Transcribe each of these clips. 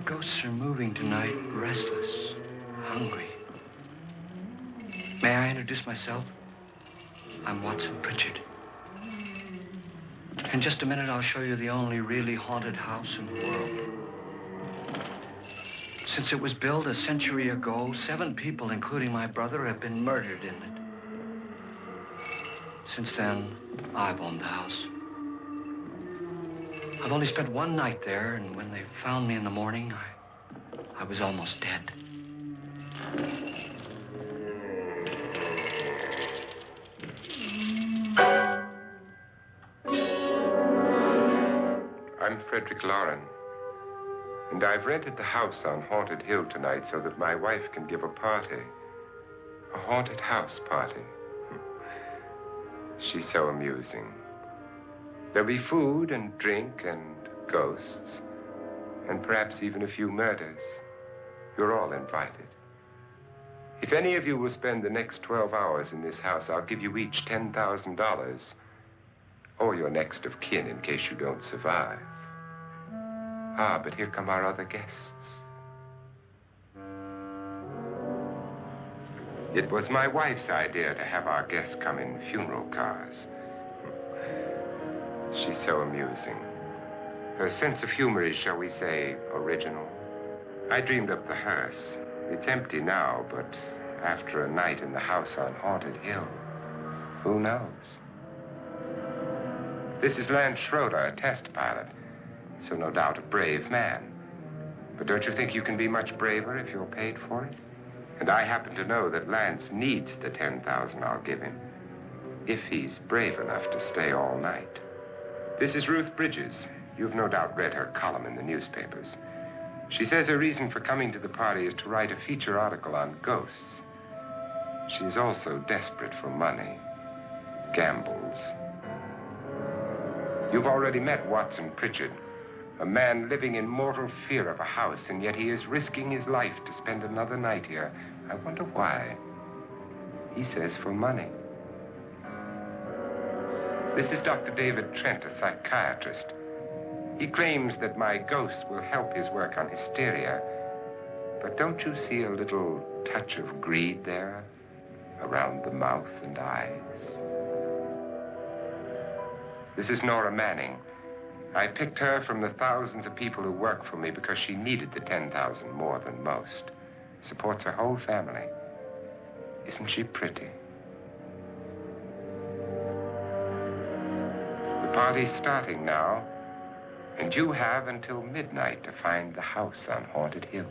ghosts are moving tonight, restless, hungry. May I introduce myself? I'm Watson Pritchard. In just a minute, I'll show you the only really haunted house in the world. Since it was built a century ago, 7 people, including my brother, have been murdered in it. Since then, I've owned the house. I've only spent 1 night there, and when they found me in the morning, I was almost dead. I'm Frederick Lauren, and I've rented the house on Haunted Hill tonight so that my wife can give a party. A haunted house party. She's so amusing. There'll be food and drink and ghosts, and perhaps even a few murders. You're all invited. If any of you will spend the next 12 hours in this house, I'll give you each $10,000, or your next of kin in case you don't survive. Ah, but here come our other guests. It was my wife's idea to have our guests come in funeral cars. She's so amusing. Her sense of humor is, shall we say, original. I dreamed up the hearse. It's empty now, but after a night in the house on Haunted Hill, who knows? This is Lance Schroeder, a test pilot, so no doubt a brave man. But don't you think you can be much braver if you're paid for it? And I happen to know that Lance needs the $10,000 I'll give him, if he's brave enough to stay all night. This is Ruth Bridges. You've no doubt read her column in the newspapers. She says her reason for coming to the party is to write a feature article on ghosts. She's also desperate for money, gambles. You've already met Watson Pritchard, a man living in mortal fear of a house, and yet he is risking his life to spend another night here. I wonder why. He says for money. This is Dr. David Trent, a psychiatrist. He claims that my ghost will help his work on hysteria. But don't you see a little touch of greed there, around the mouth and eyes? This is Nora Manning. I picked her from the thousands of people who work for me because she needed the $10,000 more than most. Supports her whole family. Isn't she pretty? The party's starting now, and you have until midnight to find the house on Haunted Hill.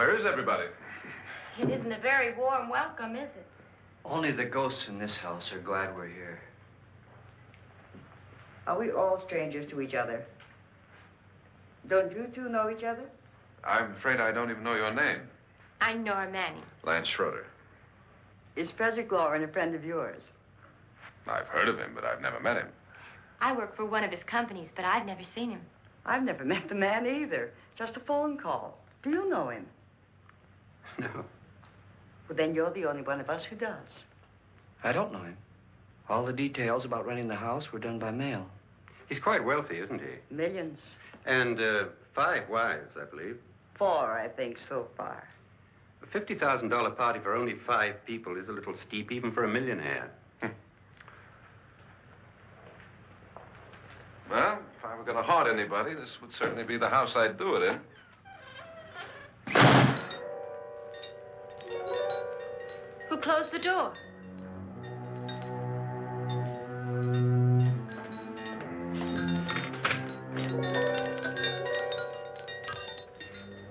Where is everybody? It isn't a very warm welcome, is it? Only the ghosts in this house are glad we're here. Are we all strangers to each other? Don't you two know each other? I'm afraid I don't even know your name. I'm Nora Manning. Lance Schroeder. Is Frederick Lauren a friend of yours? I've heard of him, but I've never met him. I work for one of his companies, but I've never seen him. I've never met the man either. Just a phone call. Do you know him? No, Well, then you're the only one of us who does. I don't know him. All the details about renting the house were done by mail. He's quite wealthy, isn't he? Millions. And 5 wives, I believe. 4, I think, so far. A $50,000 party for only 5 people is a little steep, even for a millionaire. Well, if I were going to haunt anybody, this would certainly be the house I'd do it in. Who closed the door?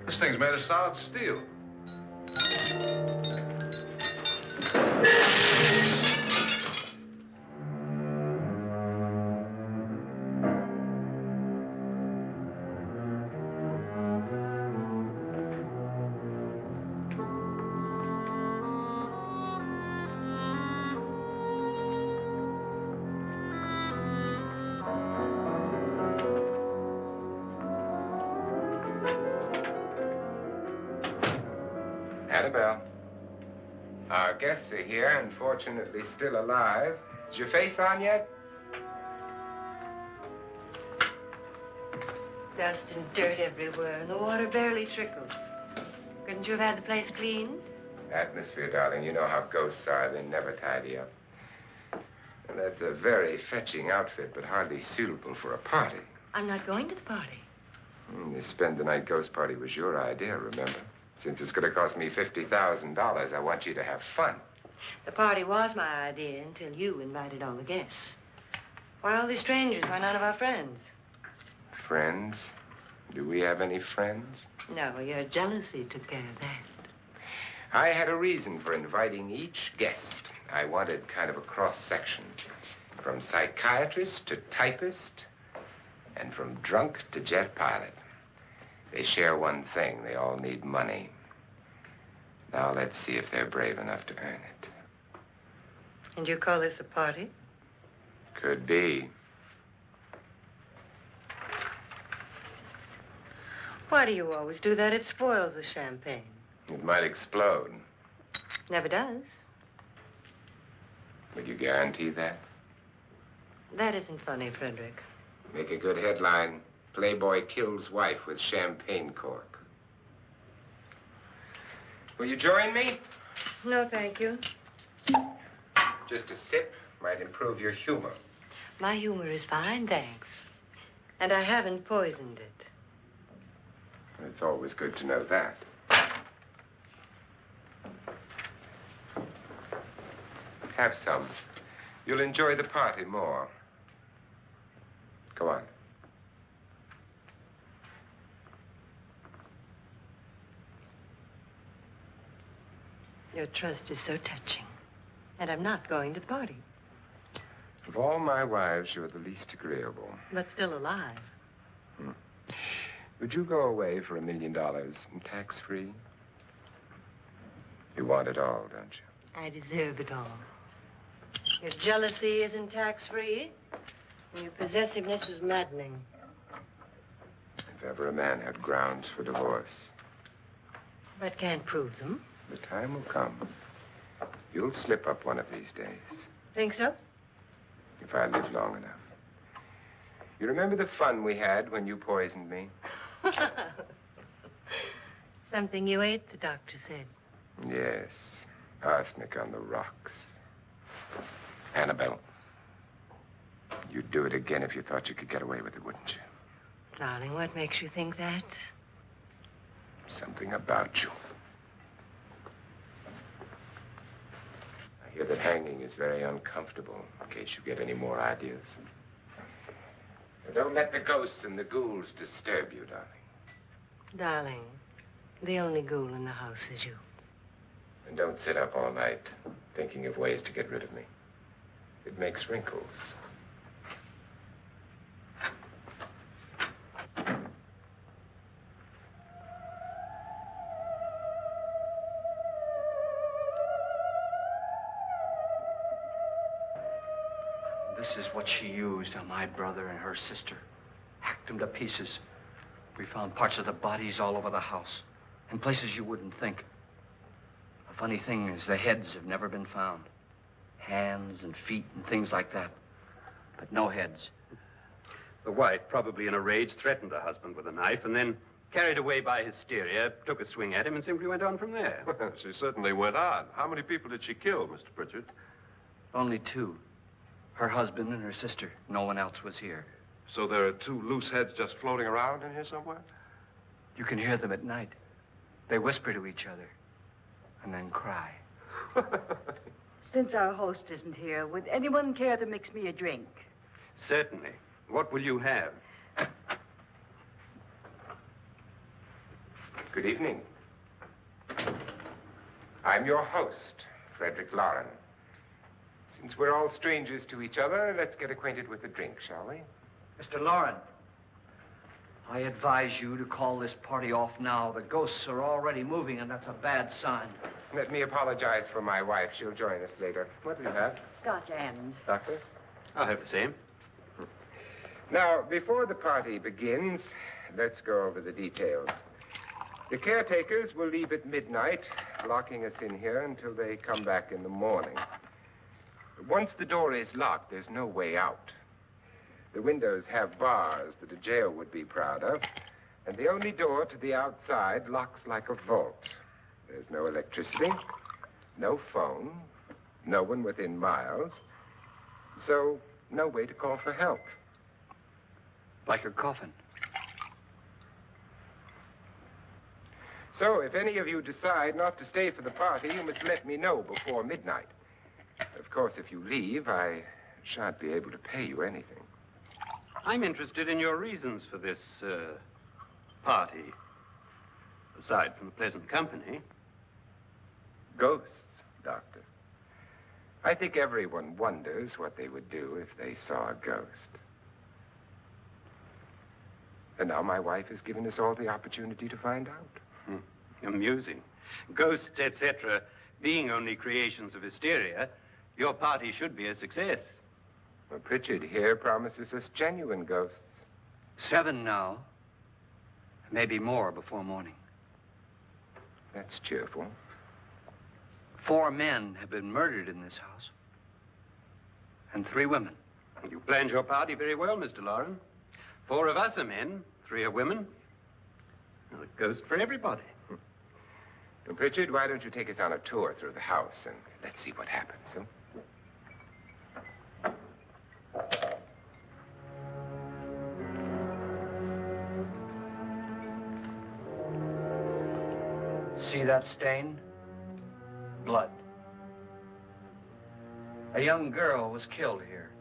This thing's made of solid steel. Annabelle. Our guests are here, unfortunately still alive. Is your face on yet? Dust and dirt everywhere, and the water barely trickles. Couldn't you have had the place cleaned? Atmosphere, darling. You know how ghosts are. They never tidy up. And that's a very fetching outfit, but hardly suitable for a party. I'm not going to the party. The spend-the-night ghost party was your idea, remember? Since it's going to cost me $50,000, I want you to have fun. The party was my idea until you invited all the guests. Why all these strangers? Why none of our friends? Friends? Do we have any friends? No, your jealousy took care of that. I had a reason for inviting each guest. I wanted kind of a cross-section. From psychiatrist to typist, and from drunk to jet pilot. They share one thing. They all need money. Now let's see if they're brave enough to earn it. And you call this a party? Could be. Why do you always do that? It spoils the champagne. It might explode. Never does. Would you guarantee that? That isn't funny, Frederick. Make a good headline. Playboy kills wife with champagne cork. Will you join me? No, thank you. Just a sip might improve your humor. My humor is fine, thanks. And I haven't poisoned it. It's always good to know that. Have some. You'll enjoy the party more. Go on. Your trust is so touching. And I'm not going to the party. Of all my wives, you're the least agreeable. But still alive. Would you go away for $1 million, tax-free? You want it all, don't you? I deserve it all. Your jealousy isn't tax-free. And your possessiveness is maddening. If ever a man had grounds for divorce. But can't prove them. The time will come. You'll slip up one of these days. Think so? If I live long enough. You remember the fun we had when you poisoned me? Something you ate, the doctor said. Yes. Arsenic on the rocks. Annabelle, you'd do it again if you thought you could get away with it, wouldn't you? Darling, what makes you think that? Something about you. I hear that hanging is very uncomfortable, in case you get any more ideas. Now, don't let the ghosts and the ghouls disturb you, darling. Darling, The only ghoul in the house is you. And don't sit up all night thinking of ways to get rid of me. It makes wrinkles. This is what she used on my brother and her sister. Hacked them to pieces. We found parts of the bodies all over the house, in places you wouldn't think. The funny thing is the heads have never been found. Hands and feet and things like that. But no heads. The wife, probably in a rage, threatened her husband with a knife and then, carried away by hysteria, took a swing at him and simply went on from there. Well, she certainly went on. How many people did she kill, Mr. Pritchard? Only two. Her husband and her sister. No one else was here. So there are two loose heads just floating around in here somewhere? You can hear them at night. They whisper to each other and then cry. Since our host isn't here, would anyone care to mix me a drink? Certainly. What will you have? Good evening. I'm your host, Frederick Lauren. Since we're all strangers to each other, let's get acquainted with a drink, shall we? Mr. Lauren, I advise you to call this party off now. The ghosts are already moving, and that's a bad sign. Let me apologize for my wife. She'll join us later. What do you have? Scotch and. Doctor? I'll have the same. Now, before the party begins, let's go over the details. The caretakers will leave at midnight, locking us in here until they come back in the morning. Once the door is locked, there's no way out. The windows have bars that a jail would be proud of, and the only door to the outside locks like a vault. There's no electricity, no phone, no one within miles, so no way to call for help. Like a coffin. So if any of you decide not to stay for the party, you must let me know before midnight. Of course, if you leave, I shan't be able to pay you anything. I'm interested in your reasons for this, party. Aside from the pleasant company. Ghosts, Doctor. I think everyone wonders what they would do if they saw a ghost. And now my wife has given us all the opportunity to find out. Amusing. Ghosts, etc., being only creations of hysteria, your party should be a success. Well, Pritchard here promises us genuine ghosts. 7 now. Maybe more before morning. That's cheerful. 4 men have been murdered in this house. And 3 women. You planned your party very well, Mr. Lauren. 4 of us are men, 3 are women. Well, a ghost for everybody. Well, Pritchard, why don't you take us on a tour through the house and let's see what happens, huh? See that stain? Blood. A young girl was killed here.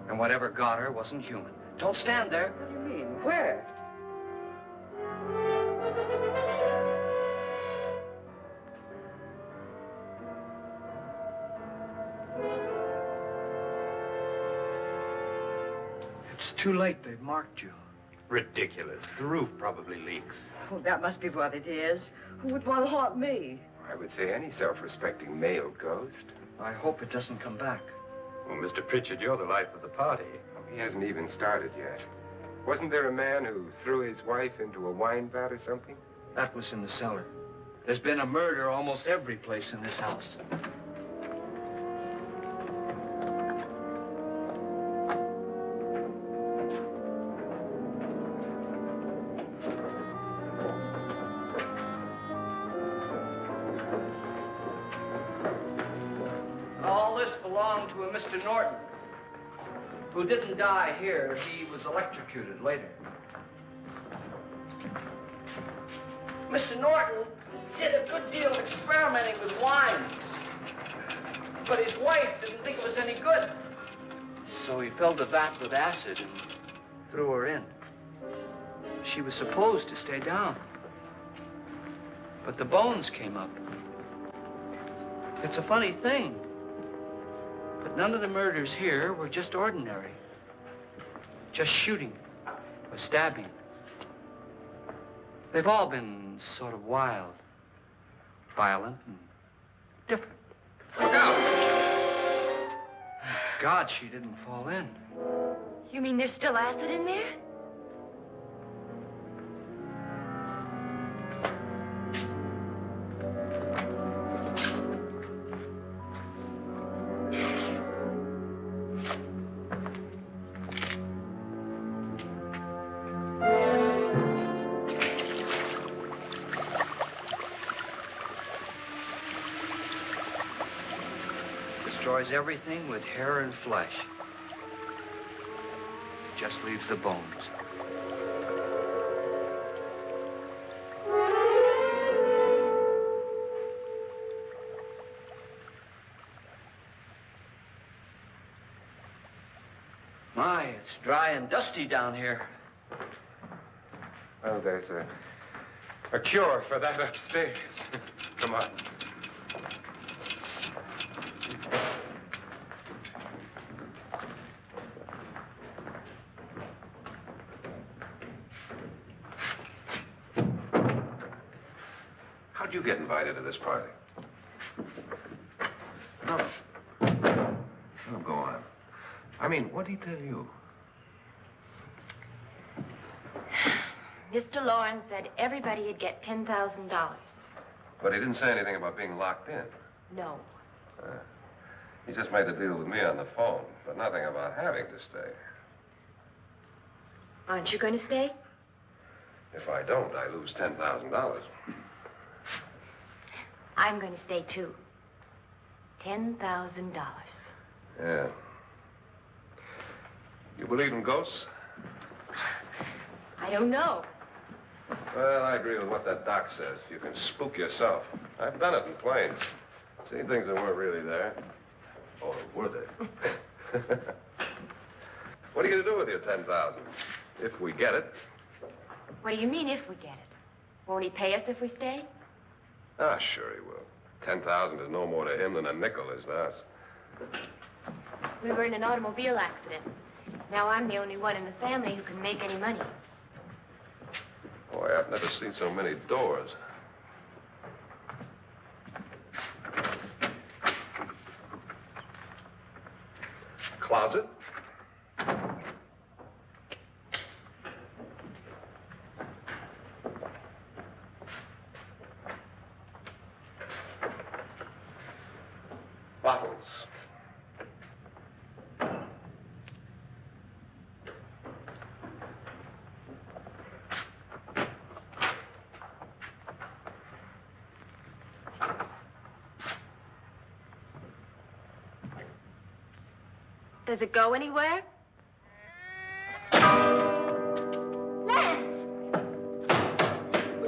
And whatever got her wasn't human. Don't stand there. What do you mean? Where? It's too late. They've marked you. Ridiculous. The roof probably leaks. Oh, that must be what it is. Who would want to haunt me? I would say any self-respecting male ghost. I hope it doesn't come back. Well, Mr. Pritchard, you're the life of the party. He hasn't even started yet. Wasn't there a man who threw his wife into a wine vat or something? That was in the cellar. There's been a murder almost every place in this house. All this belonged to a Mr. Norton, who didn't die here. He was electrocuted later. Mr. Norton did a good deal of experimenting with wines, but his wife didn't think it was any good. So he filled the vat with acid and threw her in. She was supposed to stay down. But the bones came up. It's a funny thing. But none of the murders here were just ordinary. Just shooting or stabbing. They've all been sort of wild, violent, and different. Look out! God, she didn't fall in. You mean there's still acid in there? Destroys everything with hair and flesh. Just leaves the bones. My, it's dry and dusty down here. Well, there's a cure for that upstairs. Come on. How'd you get invited to this party? No. Oh, go on. I mean, what'd he tell you? Mr. Lawrence said everybody'd get $10,000. But he didn't say anything about being locked in. No. He just made the deal with me on the phone, but nothing about having to stay. Aren't you going to stay? If I don't, I lose $10,000. I'm going to stay, too. $10,000. Yeah. You believe in ghosts? I don't know. Well, I agree with what that doc says. You can spook yourself. I've done it in planes. Seen things that weren't really there. Or were they? What are you going to do with your $10,000? If we get it. What do you mean, if we get it? Won't he pay us if we stay? Ah, sure he will. 10,000 is no more to him than a nickel is to us. We were in an automobile accident. Now I'm the only one in the family who can make any money. Boy, I've never seen so many doors. Closet? Bottles. Does it go anywhere? Lance! Lance!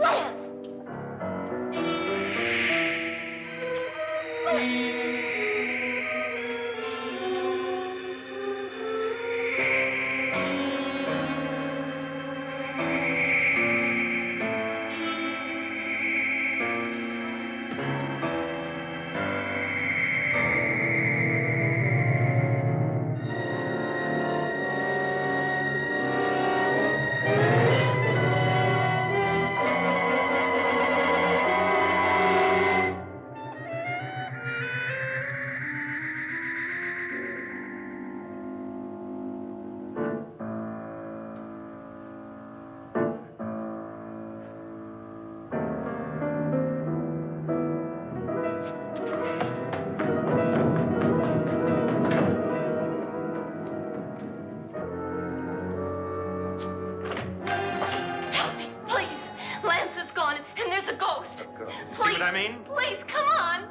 Please, come on.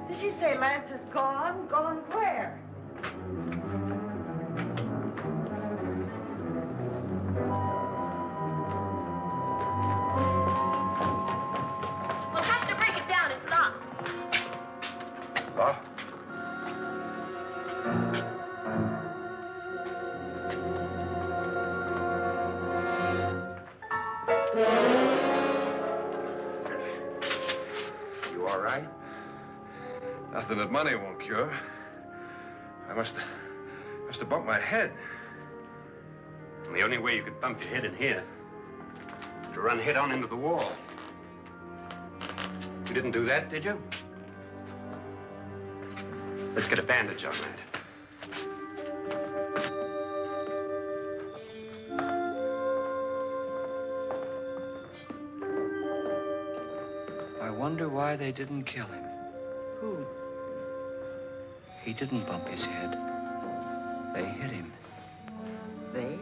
Did she say Lance is gone? Gone where? We'll have to break it down. It's locked. Huh? Nothing that money won't cure. I must have bumped my head. And the only way you could bump your head in here is to run head on into the wall. You didn't do that, did you? Let's get a bandage on that. I wonder why they didn't kill him. Who? He didn't bump his head. They hit him. They?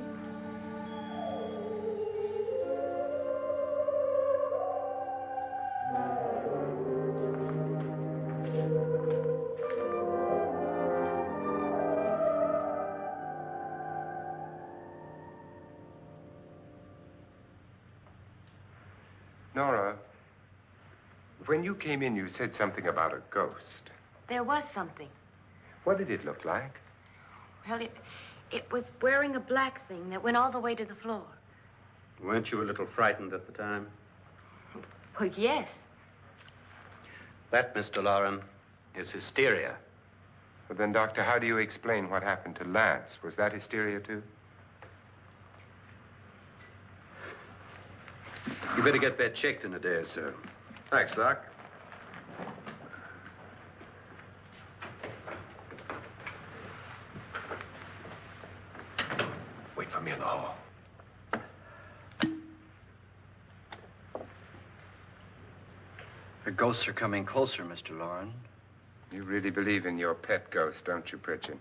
Nora, when you came in, you said something about a ghost. There was something. What did it look like? Well, it was wearing a black thing that went all the way to the floor. Weren't you a little frightened at the time? Well, yes. That, Mr. Loren, is hysteria. Well, then, Doctor, how do you explain what happened to Lance? Was that hysteria, too? You better get that checked in a day or so. Thanks, Doc. Wait for me in the hall. The ghosts are coming closer, Mr. Loren. You really believe in your pet ghost, don't you, Pritchard?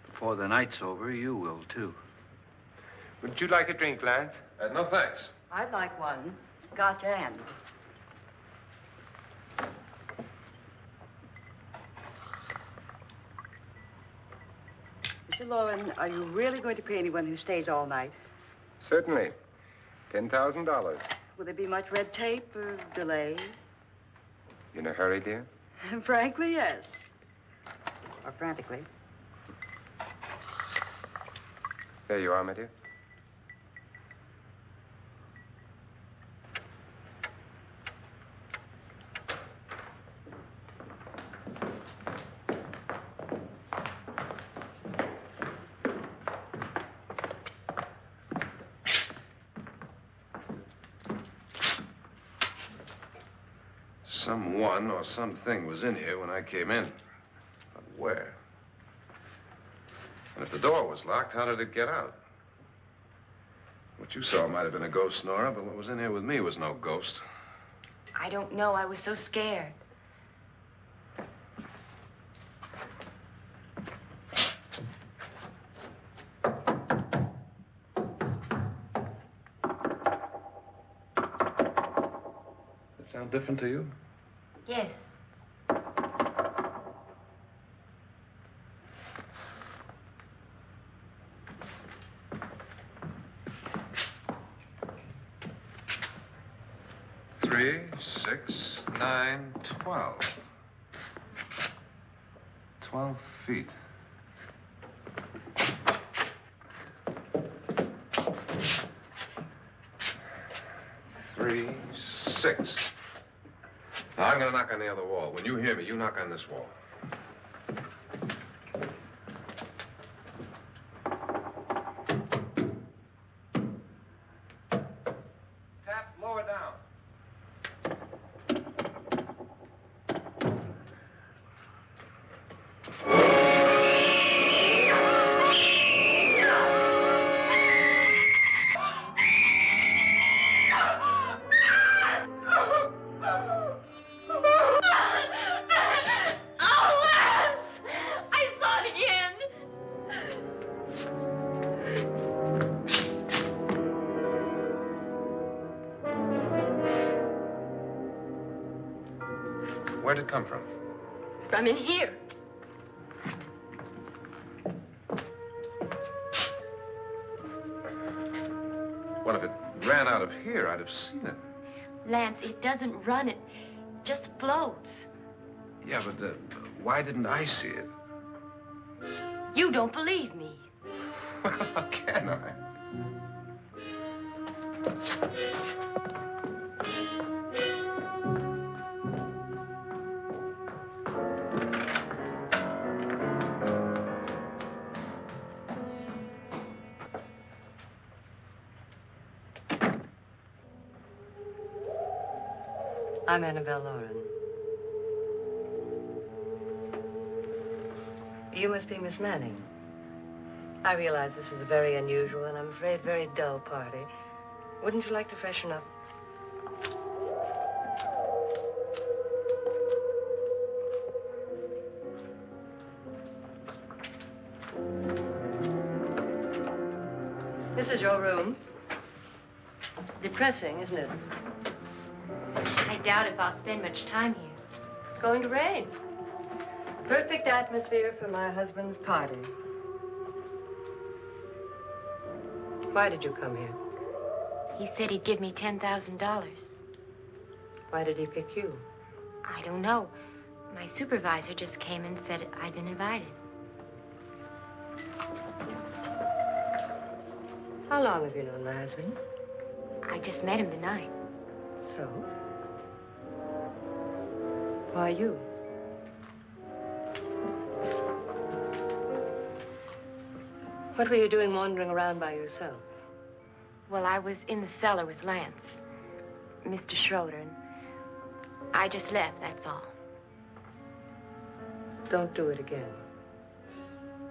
Before the night's over, you will, too. Would you like a drink, Lance? No, thanks. I'd like one. Scotch and. Mr. Loren, are you really going to pay anyone who stays all night? Certainly. $10,000. Will there be much red tape or delay? You in a hurry, dear? Frankly, yes. Or frantically. There you are, my dear. Someone or something was in here when I came in. But where? And if the door was locked, how did it get out? What you saw might have been a ghost, Nora, but what was in here with me was no ghost. I don't know. I was so scared. Does it sound different to you? Yes. Three, 6, 9, 12. 12 feet. Three, 6. Now, I'm going to knock on the other wall. When you hear me, you knock on this wall. Tap lower down. Where'd it come from? From in here. What if it ran out of here? I'd have seen it. Lance, it doesn't run. It just floats. Yeah, but why didn't I see it? You don't believe me. Well, how can I? I'm Annabelle Lauren. You must be Miss Manning. I realize this is a very unusual and I'm afraid very dull party. Wouldn't you like to freshen up? This is your room. Depressing, isn't it? I doubt if I'll spend much time here. It's going to rain. Perfect atmosphere for my husband's party. Why did you come here? He said he'd give me $10,000. Why did he pick you? I don't know. My supervisor just came and said I'd been invited. How long have you known my husband? I just met him tonight. So? Why you? What were you doing wandering around by yourself? Well, I was in the cellar with Lance, Mr. Schroeder, and I just left, that's all. Don't do it again.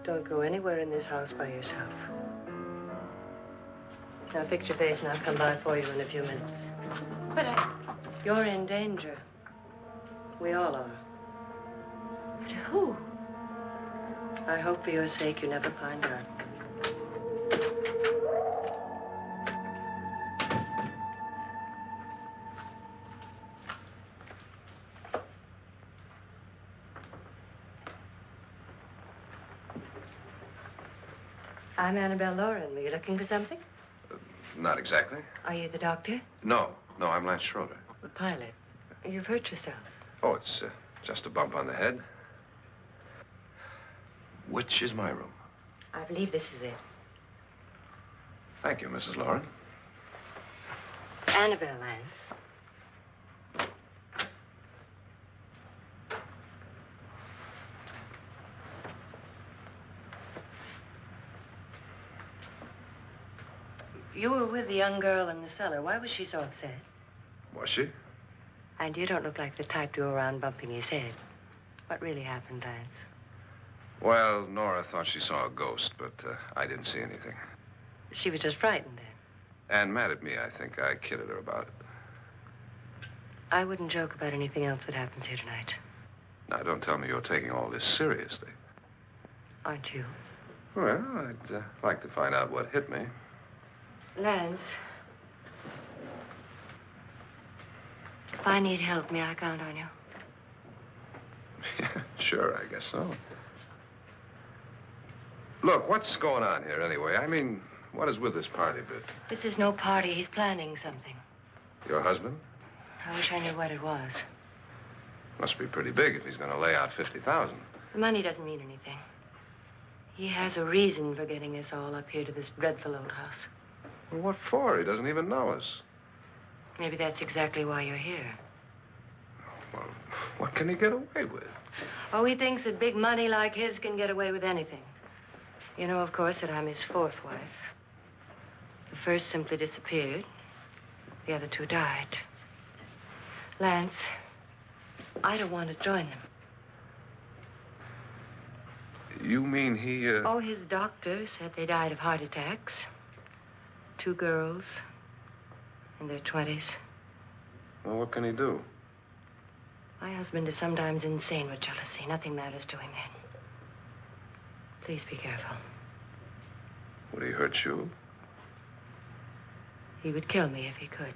Don't go anywhere in this house by yourself. Now fix your face and I'll come by for you in a few minutes. But You're in danger. We all are. But who? I hope for your sake you never find out. I'm Annabelle Lauren. Were you looking for something? Not exactly. Are you the doctor? No, I'm Lance Schroeder. The pilot. You've hurt yourself. Oh, it's just a bump on the head. Which is my room? I believe this is it. Thank you, Mrs. Lauren. Annabelle Lance. You were with the young girl in the cellar. Why was she so upset? Was she? And you don't look like the type to go around bumping his head. What really happened, Lance? Well, Nora thought she saw a ghost, but I didn't see anything. She was just frightened then. And mad at me, I think. I kidded her about it. I wouldn't joke about anything else that happens here tonight. Now, don't tell me you're taking all this seriously. Aren't you? Well, I'd like to find out what hit me. Lance. If I need help, may I count on you? Yeah, sure, I guess so. Look, what's going on here anyway? I mean, what is with this party bit? This is no party. He's planning something. Your husband? I wish I knew what it was. Must be pretty big if he's going to lay out 50,000. The money doesn't mean anything. He has a reason for getting us all up here to this dreadful old house. Well, what for? He doesn't even know us. Maybe that's exactly why you're here. Well, what can he get away with? Oh, he thinks that big money like his can get away with anything. You know, of course, that I'm his fourth wife. The first simply disappeared. The other two died. Lance, I don't want to join them. You mean he, Oh, his doctor said they died of heart attacks. 2 girls in their 20s. Well, what can he do? My husband is sometimes insane with jealousy. Nothing matters to him then. Please be careful. Would he hurt you? He would kill me if he could.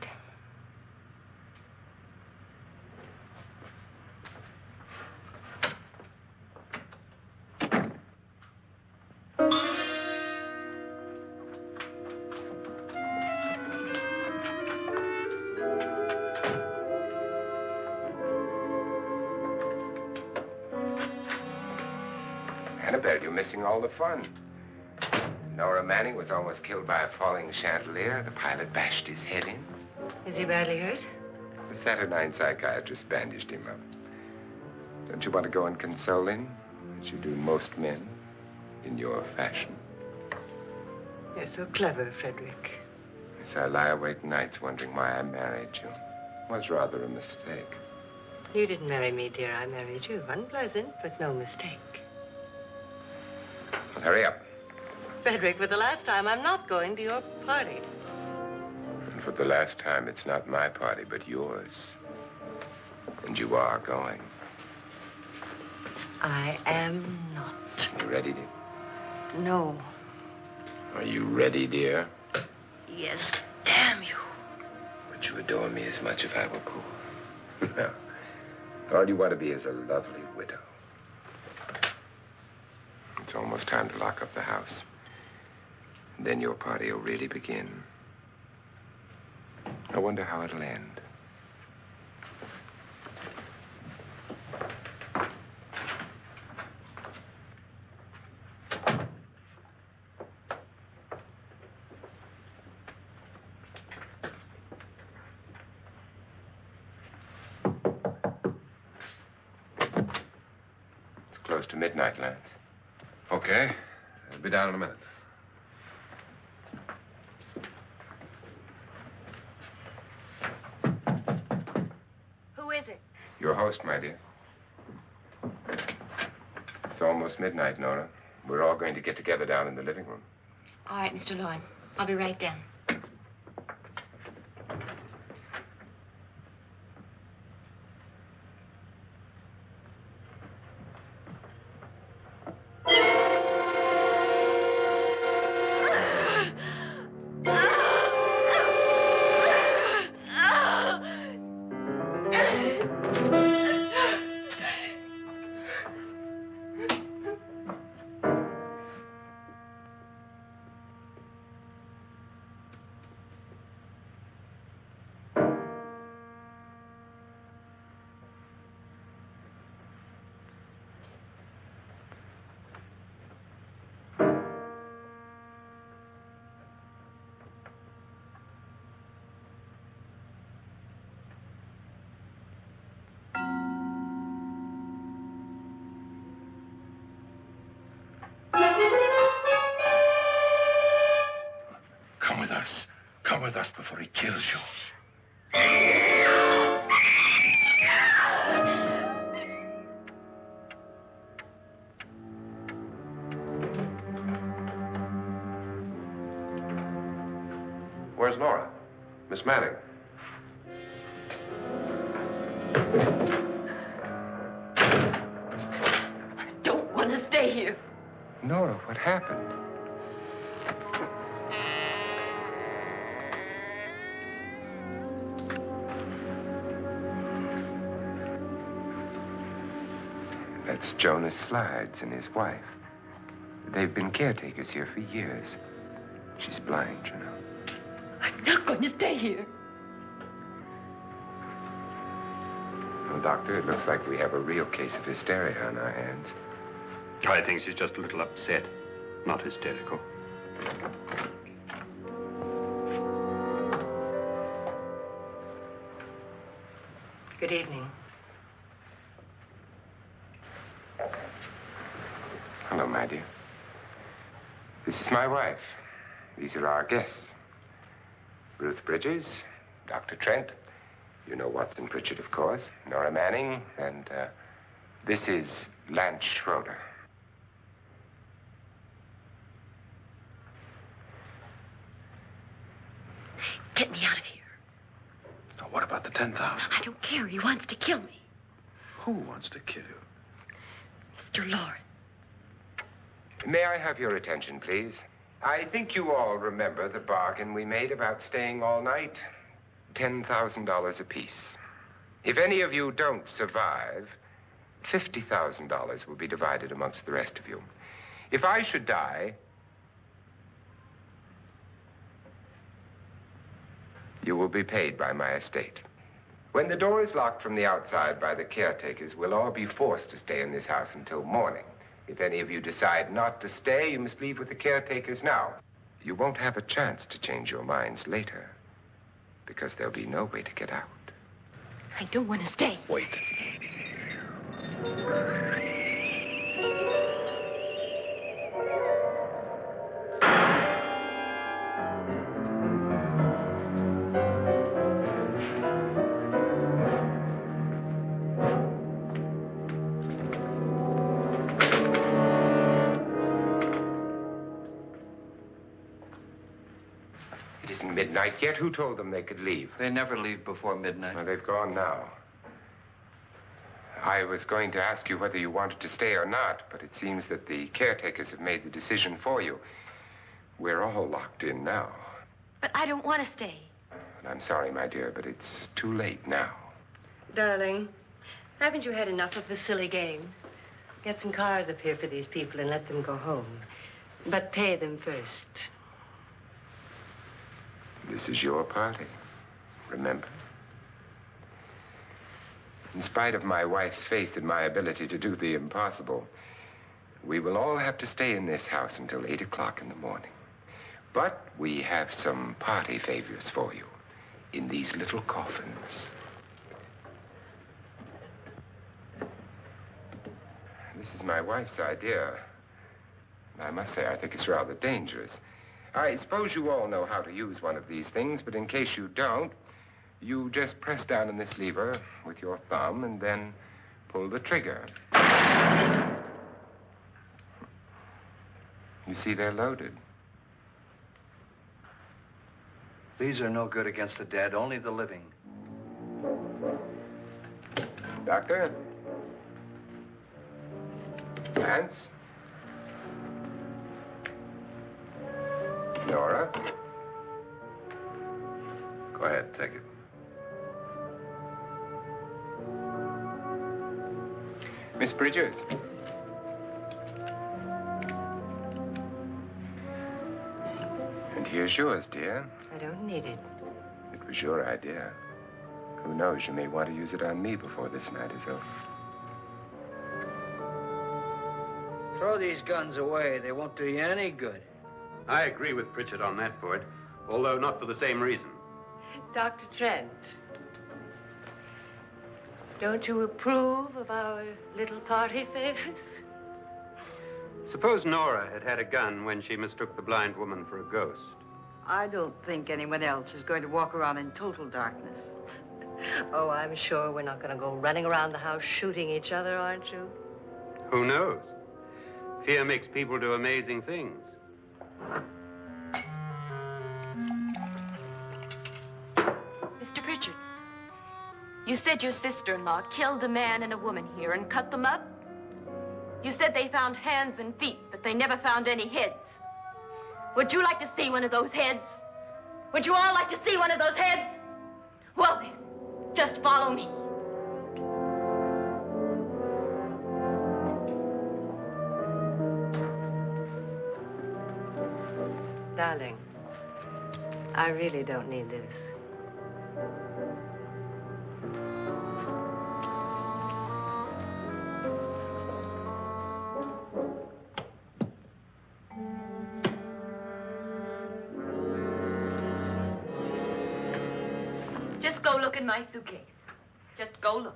Annabelle, you're missing all the fun. Nora Manning was almost killed by a falling chandelier. The pilot bashed his head in. Is he badly hurt? The Saturnine psychiatrist bandaged him up. Don't you want to go and console him, as you do most men, in your fashion? You're so clever, Frederick. So I lie awake nights wondering why I married you. was rather a mistake. You didn't marry me, dear. I married you. Unpleasant, but no mistake. Well, hurry up. Frederick, for the last time, I'm not going to your party. And for the last time, it's not my party, but yours. And you are going. I am not. You ready, dear? No. Are you ready, dear? Yes, damn you. Would you adore me as much if I were poor? No. All you want to be is a lovely widow. It's almost time to lock up the house. Then your party will really begin. I wonder how it'll end. It's close to midnight, Lance. Okay. I'll be down in a minute. Who is it? Your host, my dear. It's almost midnight, Nora. We're all going to get together down in the living room. All right, Mr. Lloyd. I'll be right down. Come with us. Come with us before he kills you. Where's Nora? Miss Manning. I don't want to stay here. Nora, what happened? That's Jonas Slides and his wife. They've been caretakers here for years. She's blind, you know. I'm not going to stay here. Well, Doctor, it looks like we have a real case of hysteria on our hands. I think she's just a little upset, not hysterical. Good evening. Hello, my dear. This is my wife. These are our guests. Ruth Bridges, Dr. Trent. You know Watson Pritchard, of course. Nora Manning, and this is Lance Schroeder. Get me out of here. Now, what about the 10,000? I don't care. He wants to kill me. Who wants to kill you? Mr. Lawrence. May I have your attention, please? I think you all remember the bargain we made about staying all night. $10,000 apiece. If any of you don't survive, $50,000 will be divided amongst the rest of you. If I should die, you will be paid by my estate. When the door is locked from the outside by the caretakers, we'll all be forced to stay in this house until morning. If any of you decide not to stay, you must leave with the caretakers now. You won't have a chance to change your minds later, because there'll be no way to get out. I don't want to stay. Wait. midnight yet. Who told them they could leave? They never leave before midnight. Well, they've gone now. I was going to ask you whether you wanted to stay or not, but it seems that the caretakers have made the decision for you. We're all locked in now. But I don't want to stay. And I'm sorry, my dear, but it's too late now. Darling, haven't you had enough of the silly game? Get some cars up here for these people and let them go home. But pay them first. This is your party, remember? In spite of my wife's faith in my ability to do the impossible, we will all have to stay in this house until 8 o'clock in the morning. But we have some party favors for you in these little coffins. This is my wife's idea. I must say, I think it's rather dangerous. I suppose you all know how to use one of these things, but in case you don't, you just press down on this lever with your thumb and then pull the trigger. You see, they're loaded. These are no good against the dead, only the living. Doctor? Lance? Nora? Go ahead, take it. Miss Bridges? And here's yours, dear. I don't need it. It was your idea. Who knows, you may want to use it on me before this night is over. Throw these guns away. They won't do you any good. I agree with Pritchard on that point, although not for the same reason. Dr. Trent, don't you approve of our little party favors? Suppose Nora had had a gun when she mistook the blind woman for a ghost. I don't think anyone else is going to walk around in total darkness. Oh, I'm sure we're not going to go running around the house shooting each other, aren't you? Who knows? Fear makes people do amazing things. Mr. Pritchard, you said your sister-in-law killed a man and a woman here and cut them up? You said they found hands and feet, but they never found any heads. Would you like to see one of those heads? Would you all like to see one of those heads? Well then, just follow me. Darling, I really don't need this. Just go look in my suitcase. Just go look.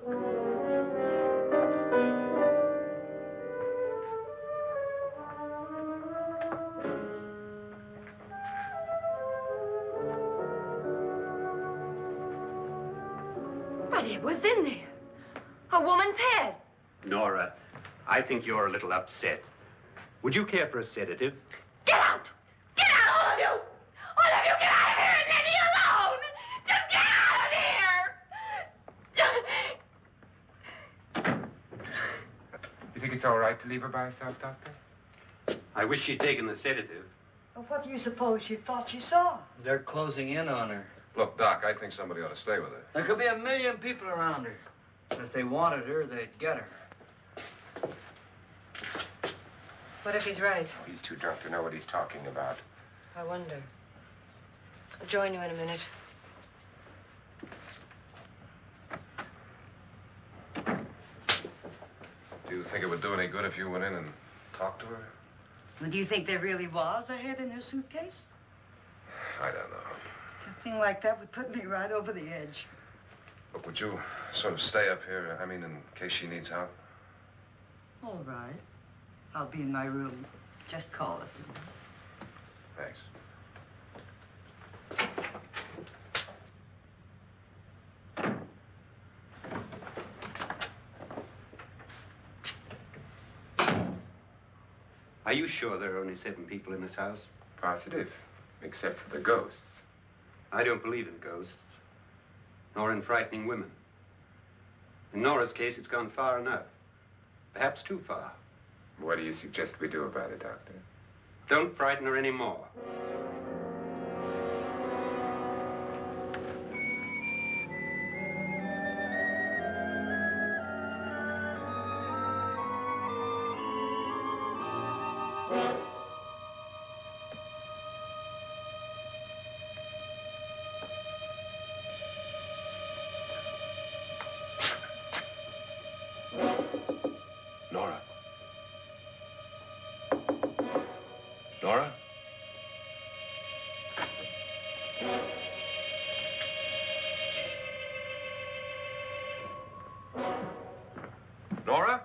But it was in there. A woman's head. Nora, I think you're a little upset. Would you care for a sedative? Get out! Get out, all of you! All of you, get out of here and leave me alone! Just get out of here! You think it's all right to leave her by herself, Doctor? I wish she'd taken the sedative. Well, what do you suppose she thought she saw? They're closing in on her. Look, Doc, I think somebody ought to stay with her. There could be 1 million people around her. But if they wanted her, they'd get her. What if he's right? He's too drunk to know what he's talking about. I wonder. I'll join you in a minute. Do you think it would do any good if you went in and talked to her? Well, do you think there really was a head in her suitcase? I don't know. A thing like that would put me right over the edge. Look, would you sort of stay up here, I mean, in case she needs help? All right. I'll be in my room. Just call it. Thanks. Are you sure there are only 7 people in this house? Positive, except for the ghosts. I don't believe in ghosts, nor in frightening women. In Nora's case, it's gone far enough. Perhaps too far. What do you suggest we do about it, Doctor? Don't frighten her anymore. Nora? Nora? Nora?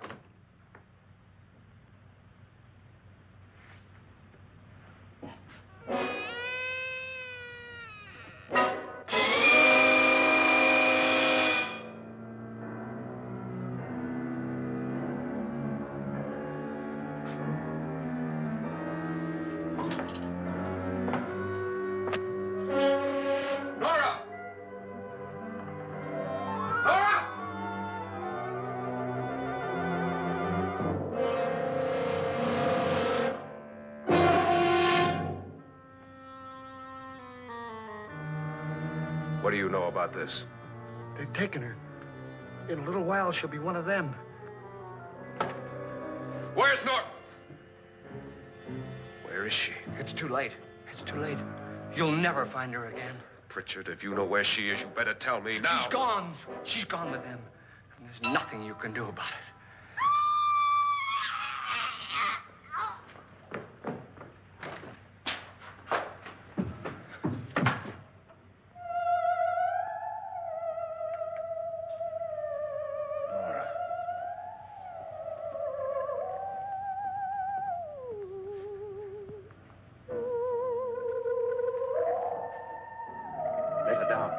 What do you know about this? They've taken her. In a little while, she'll be one of them. Where's Noir? Where is she? It's too late. It's too late. You'll never find her again. Pritchard, if you know where she is, you better tell me now. She's gone. She's gone with them. And there's nothing you can do about it. Let her down.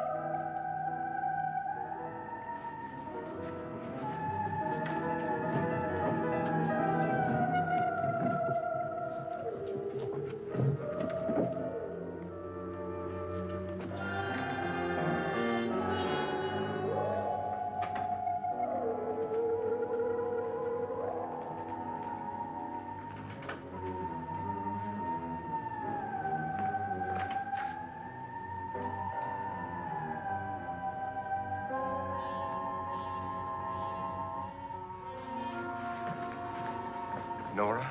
Nora?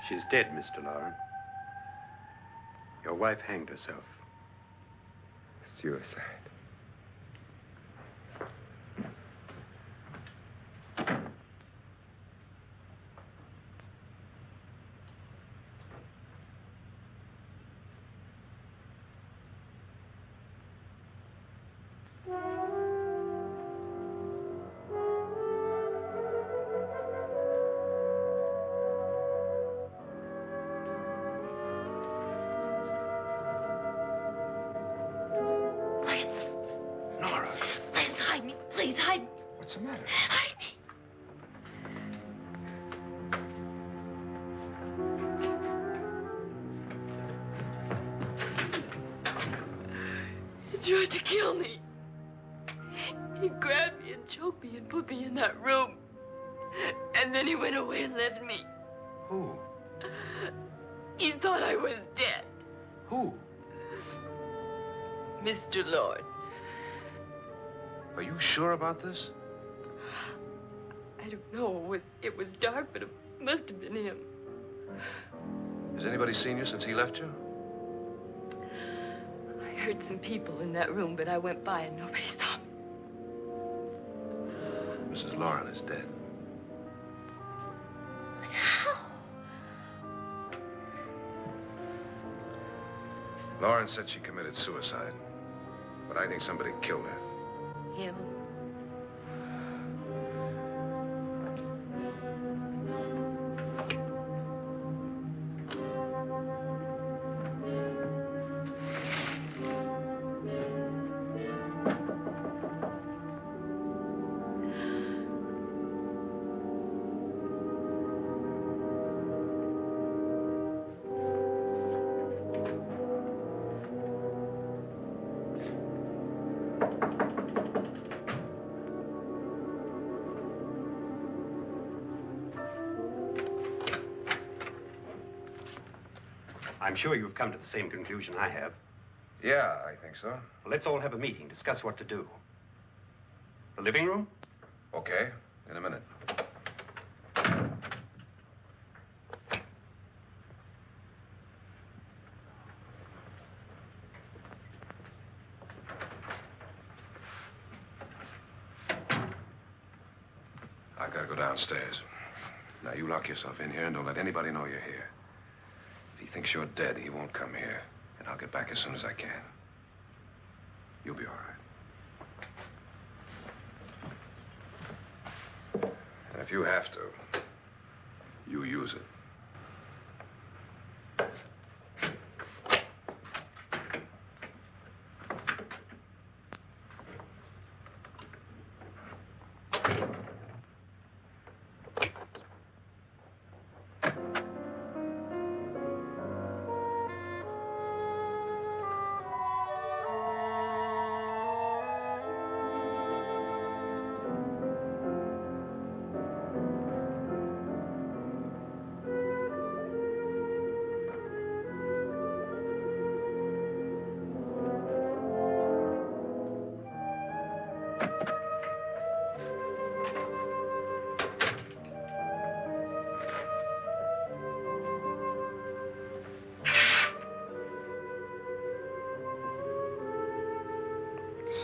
She's dead, Mr. Lauren. Your wife hanged herself. Suicide. Nora, Please hide me. Please hide me. what's the matter? Hide me. He tried to kill me. He grabbed me and choked me and put me in that room. And then he went away and left me. Who? He thought I was dead. Who? Mr. Lord. Are you sure about this? I don't know. It was dark, but it must have been him. Has anybody seen you since he left you? I heard some people in that room, but I went by and nobody saw me. Mrs. Lauren is dead. But how? Lauren said she committed suicide, but I think somebody killed her. Him? I'm sure you've come to the same conclusion I have. Yeah, I think so. Well, let's all have a meeting, discuss what to do. The living room? Okay, in a minute. I gotta go downstairs. Now, you lock yourself in here and don't let anybody know you're here. If he thinks you're dead, he won't come here. And I'll get back as soon as I can. You'll be all right. And if you have to, you use it.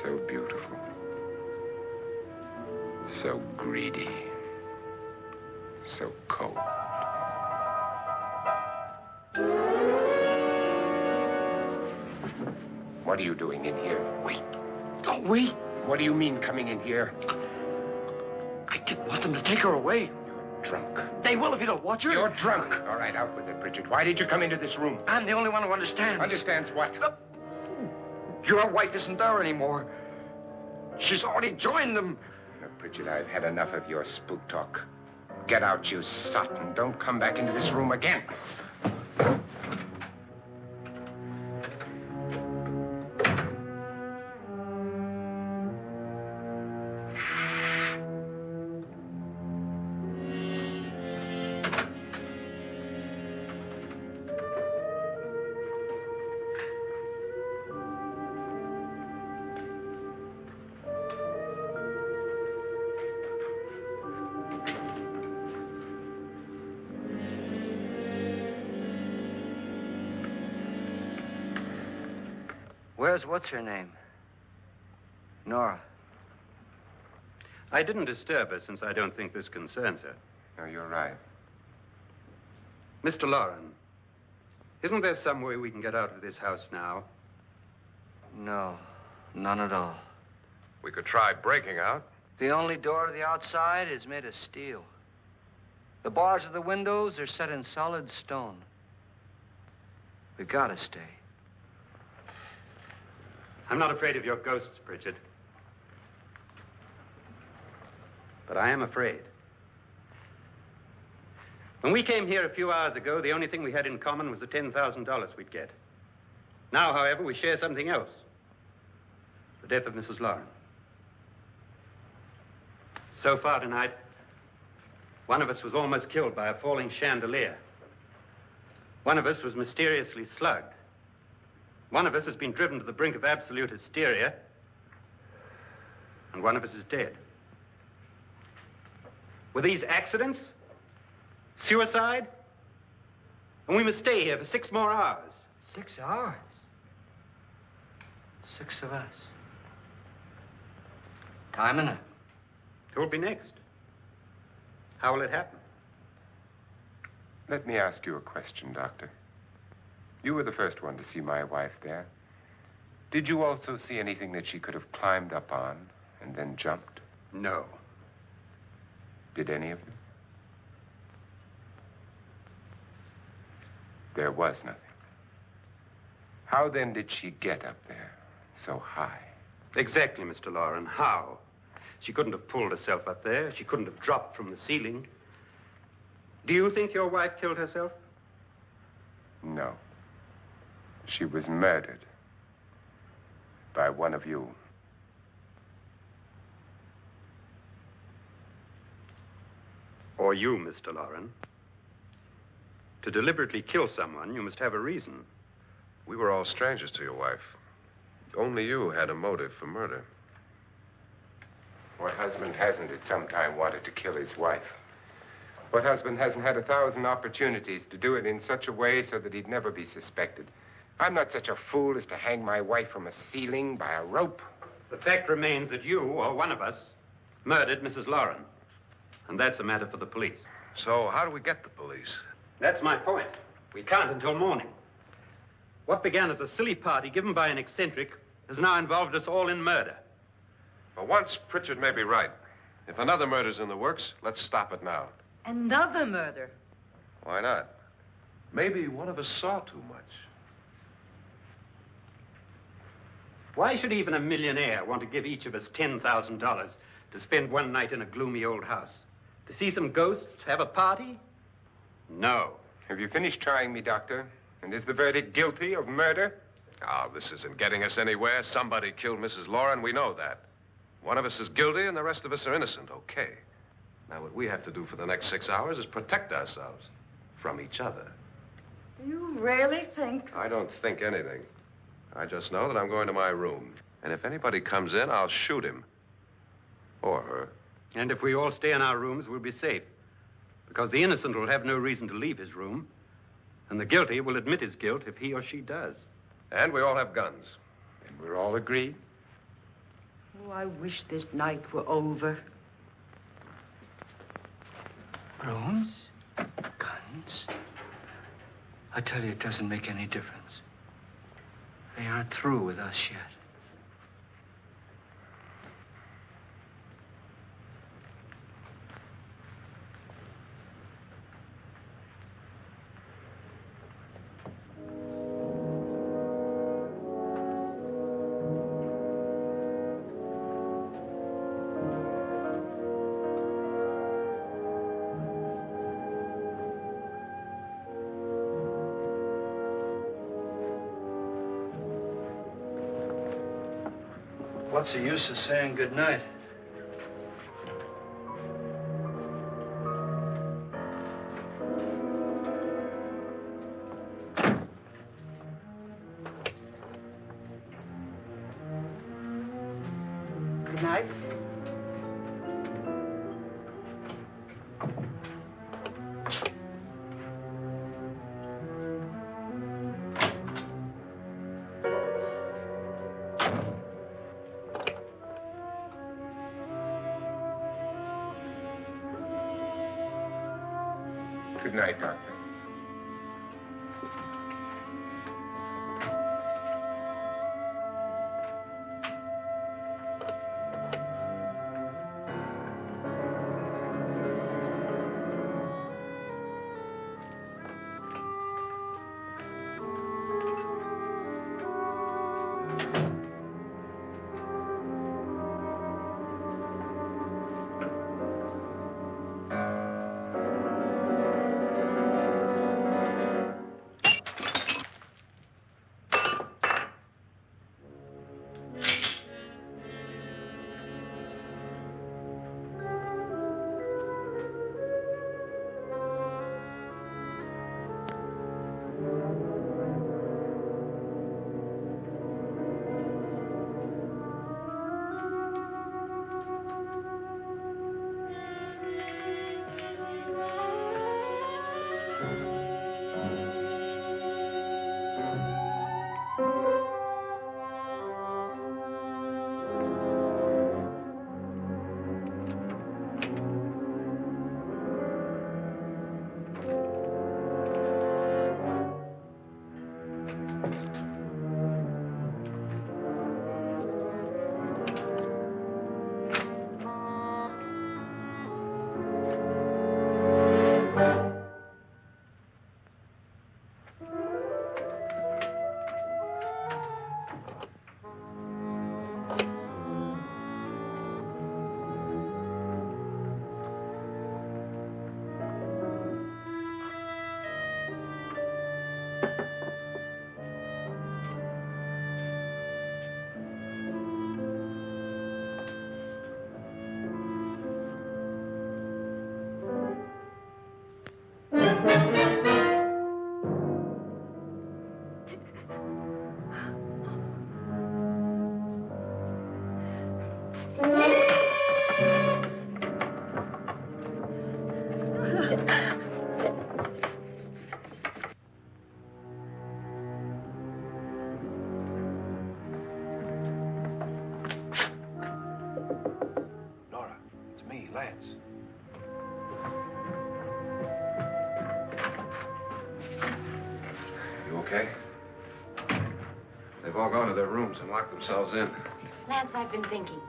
So beautiful. So greedy. So cold. What are you doing in here? Wait. Don't wait. What do you mean coming in here? I didn't want them to take her away. You're drunk. They will if you don't watch her. You're drunk. All right, out with it, Bridget. Why did you come into this room? I'm the only one who understands. Understands what? Your wife isn't there anymore. She's already joined them. Look, Bridget, I've had enough of your spook talk. Get out, you sot, and don't come back into this room again. Where's what's-her-name? Nora. I didn't disturb her since I don't think this concerns her. No, you're right. Mr. Lauren, isn't there some way we can get out of this house now? No, none at all. We could try breaking out. The only door to the outside is made of steel. The bars of the windows are set in solid stone. We gotta stay. I'm not afraid of your ghosts, Bridget. But I am afraid. When we came here a few hours ago, the only thing we had in common was the $10,000 we'd get. Now, however, we share something else. The death of Mrs. Lauren. So far tonight, one of us was almost killed by a falling chandelier. One of us was mysteriously slugged. One of us has been driven to the brink of absolute hysteria, and one of us is dead. Were these accidents? Suicide? And we must stay here for 6 more hours. 6 hours? 6 of us. Time enough. Who'll be next? How will it happen? Let me ask you a question, Doctor. You were the first one to see my wife there. Did you also see anything that she could have climbed up on and then jumped? No. Did any of you? There was nothing. How then did she get up there so high? Exactly, Mr. Lauren. How? She couldn't have pulled herself up there. She couldn't have dropped from the ceiling. Do you think your wife killed herself? No. She was murdered by one of you. Or you, Mr. Lauren. To deliberately kill someone, you must have a reason. We were all strangers to your wife. Only you had a motive for murder. What husband hasn't at some time wanted to kill his wife? What husband hasn't had 1,000 opportunities to do it in such a way so that he'd never be suspected? I'm not such a fool as to hang my wife from a ceiling by a rope. The fact remains that you, or one of us, murdered Mrs. Lauren. And that's a matter for the police. So how do we get the police? That's my point. We can't until morning. What began as a silly party given by an eccentric has now involved us all in murder. For once, Pritchard may be right. If another murder's in the works, let's stop it now. Another murder. Why not? Maybe one of us saw too much. Why should even a millionaire want to give each of us $10,000 to spend one night in a gloomy old house? To see some ghosts, have a party? No. Have you finished trying me, Doctor? And is the verdict guilty of murder? Oh, this isn't getting us anywhere. Somebody killed Mrs. Lauren. We know that. One of us is guilty and the rest of us are innocent. Okay. Now, what we have to do for the next 6 hours is protect ourselves from each other. Do you really think? I don't think anything. I just know that I'm going to my room. And if anybody comes in, I'll shoot him. Or her. And if we all stay in our rooms, we'll be safe. Because the innocent will have no reason to leave his room. And the guilty will admit his guilt if he or she does. And we all have guns. And we're all agreed? Oh, I wish this night were over. Rooms? Guns? I tell you, it doesn't make any difference. They aren't through with us yet. What's the use of saying goodnight? Good night. Good night, Doctor. It's me, Lance. You okay? They've all gone to their rooms and locked themselves in. Lance, I've been thinking.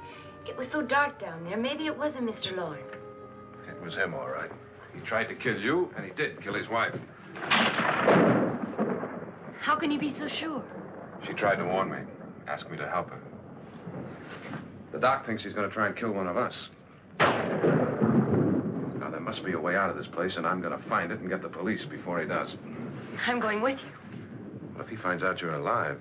It was so dark down there. Maybe it wasn't Mr. Lorne. It was him, all right. He tried to kill you, and he did kill his wife. How can you be so sure? She tried to warn me, asked me to help her. The doc thinks he's going to try and kill one of us. Now, there must be a way out of this place, and I'm going to find it and get the police before he does. I'm going with you. Well, if he finds out you're alive...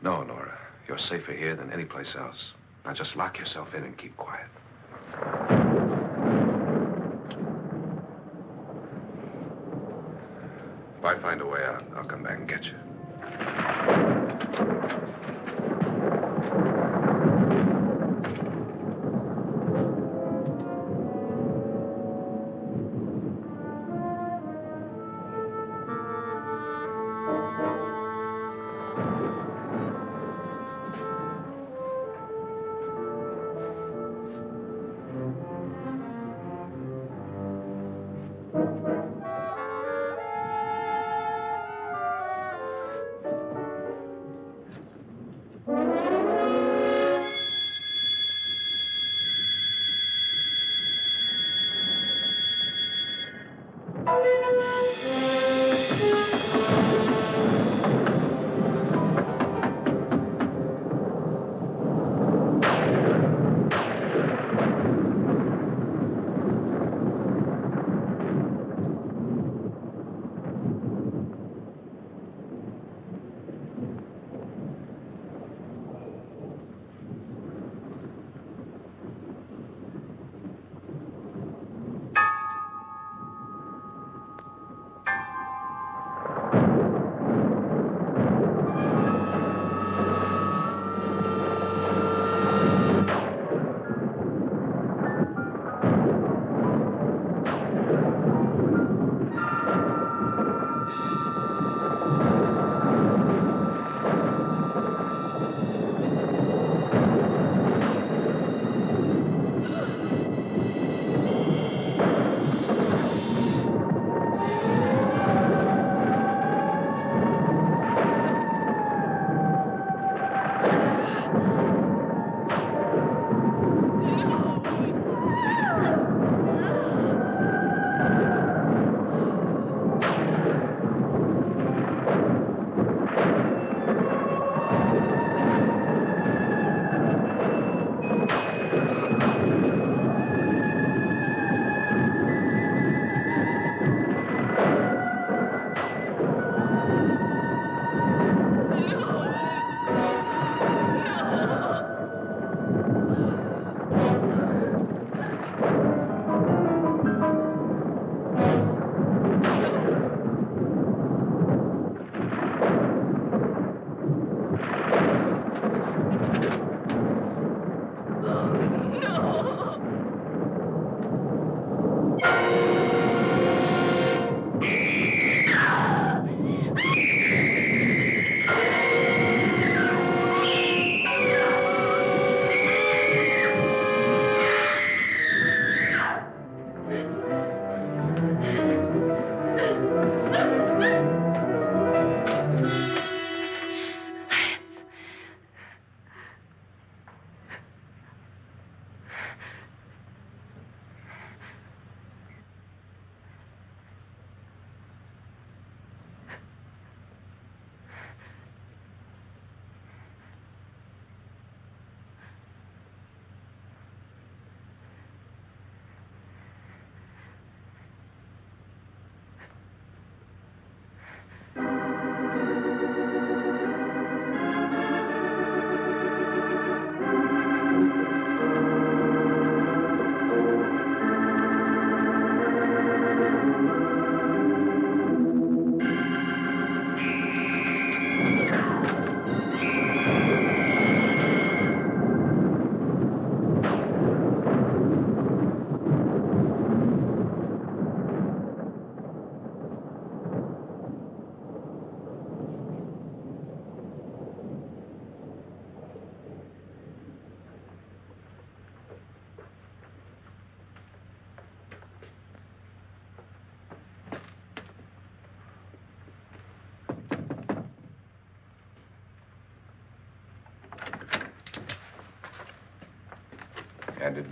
No, Nora. You're safer here than any place else. Now, just lock yourself in and keep quiet. If I find a way out, I'll come back and get you.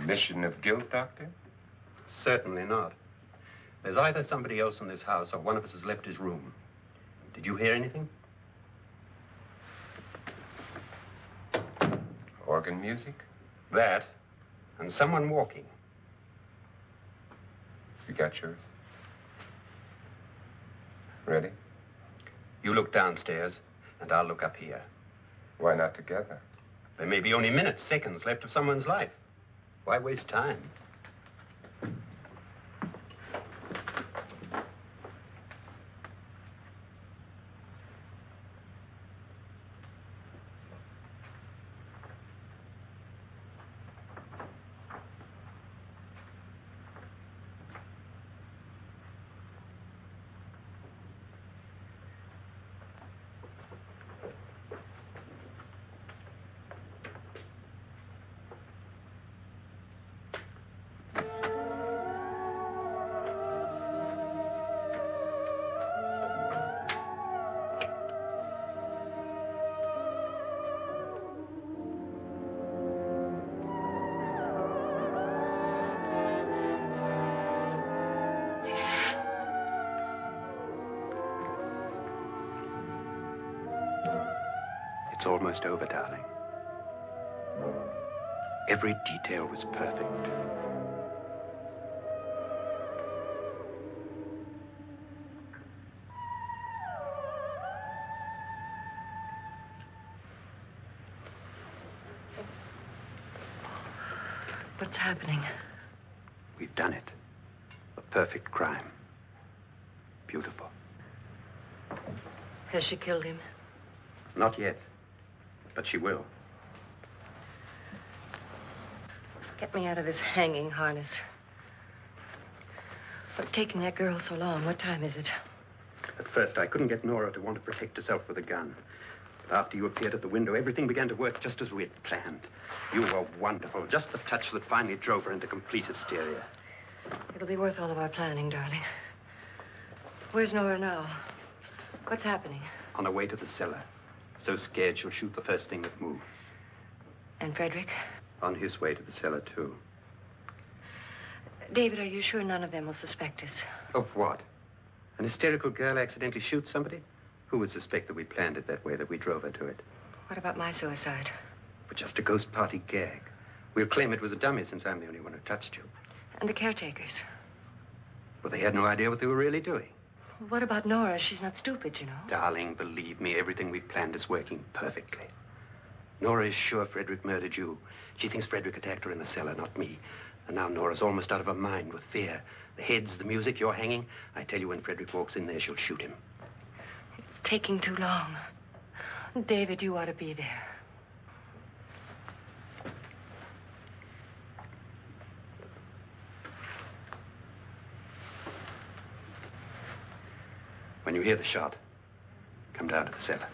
admission of guilt, Doctor? Certainly not. There's either somebody else in this house or one of us has left his room. Did you hear anything? Organ music? That, and someone walking. You got yours? Ready? You look downstairs, and I'll look up here. Why not together? There may be only minutes, seconds left of someone's life. Why waste time? It's almost over, darling. Every detail was perfect. What's happening? We've done it. A perfect crime. Beautiful. Has she killed him? Not yet. But she will. Get me out of this hanging harness. What's taking that girl so long? What time is it? At first, I couldn't get Nora to want to protect herself with a gun. But after you appeared at the window, everything began to work just as we had planned. You were wonderful. Just the touch that finally drove her into complete hysteria. It'll be worth all of our planning, darling. Where's Nora now? What's happening? On her way to the cellar. So scared she'll shoot the first thing that moves. And Frederick? On his way to the cellar, too. David, are you sure none of them will suspect us? Of what? An hysterical girl accidentally shoots somebody? Who would suspect that we planned it that way, that we drove her to it? What about my suicide? But just a ghost party gag. We'll claim it was a dummy since I'm the only one who touched you. And the caretakers? Well, they had no idea what they were really doing. What about Nora? She's not stupid, you know. Darling, believe me, everything we've planned is working perfectly. Nora is sure Frederick murdered you. She thinks Frederick attacked her in the cellar, not me. And now Nora's almost out of her mind with fear. The heads, the music, you're hanging. I tell you, when Frederick walks in there, she'll shoot him. It's taking too long. David, you ought to be there. When you hear the shot, come down to the cellar.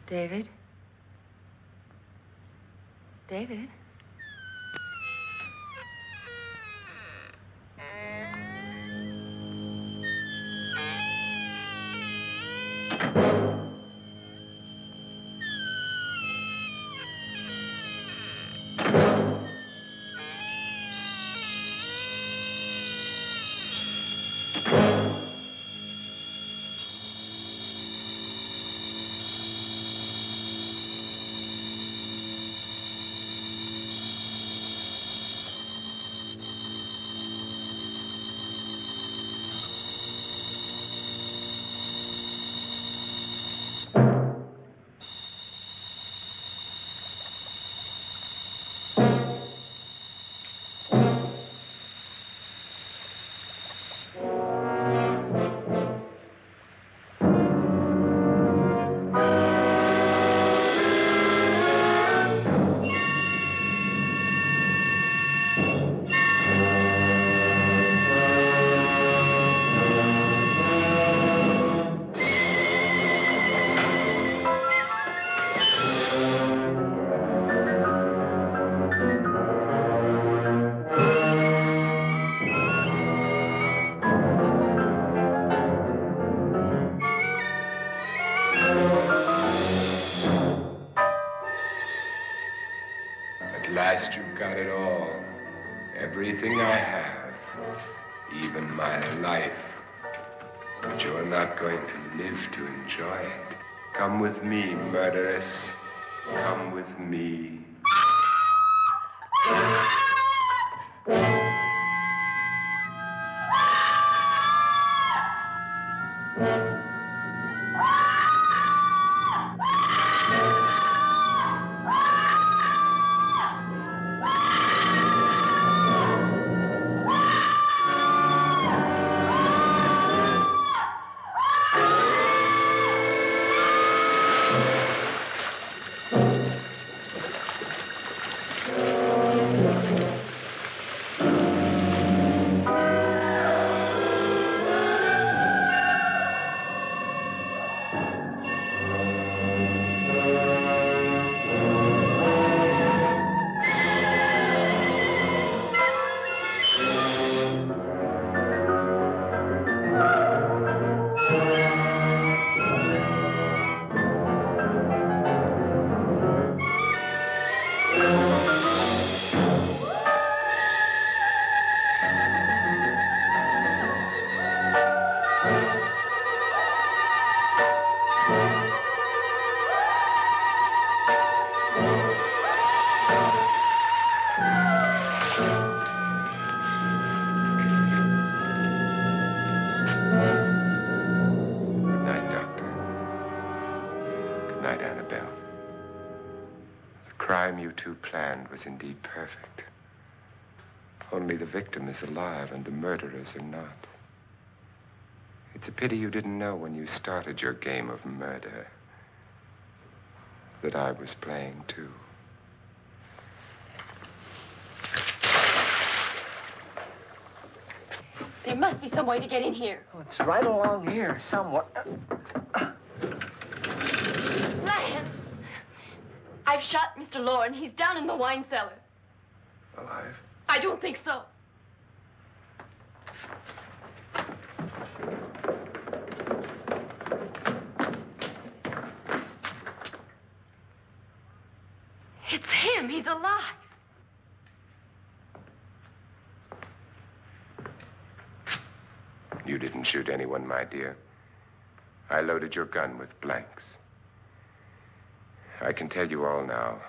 David? David? At last you've got it all. Everything I have. Even my life. But you're not going to live to enjoy it. Come with me, murderess. Come with me. Was indeed perfect. Only the victim is alive and the murderers are not. It's a pity you didn't know when you started your game of murder that I was playing too. There must be some way to get in here. Oh, it's right along here somewhere. Lance! I've shot Mr. Loren. He's down in the wine cellar. Alive? I don't think so. It's him. He's alive. You didn't shoot anyone, my dear. I loaded your gun with blanks. I can tell you all now.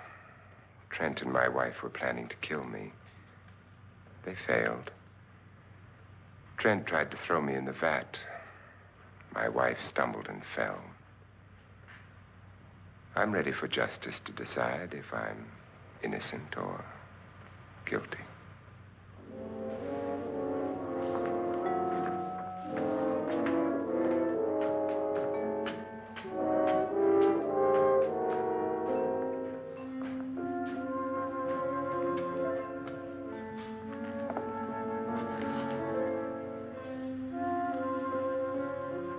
Trent and my wife were planning to kill me. They failed. Trent tried to throw me in the vat. My wife stumbled and fell. I'm ready for justice to decide if I'm innocent or guilty.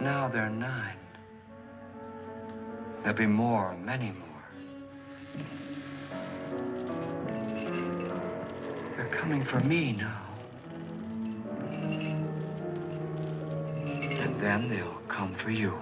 Now they're 9. There'll be more, many more. They're coming for me now. And then they'll come for you.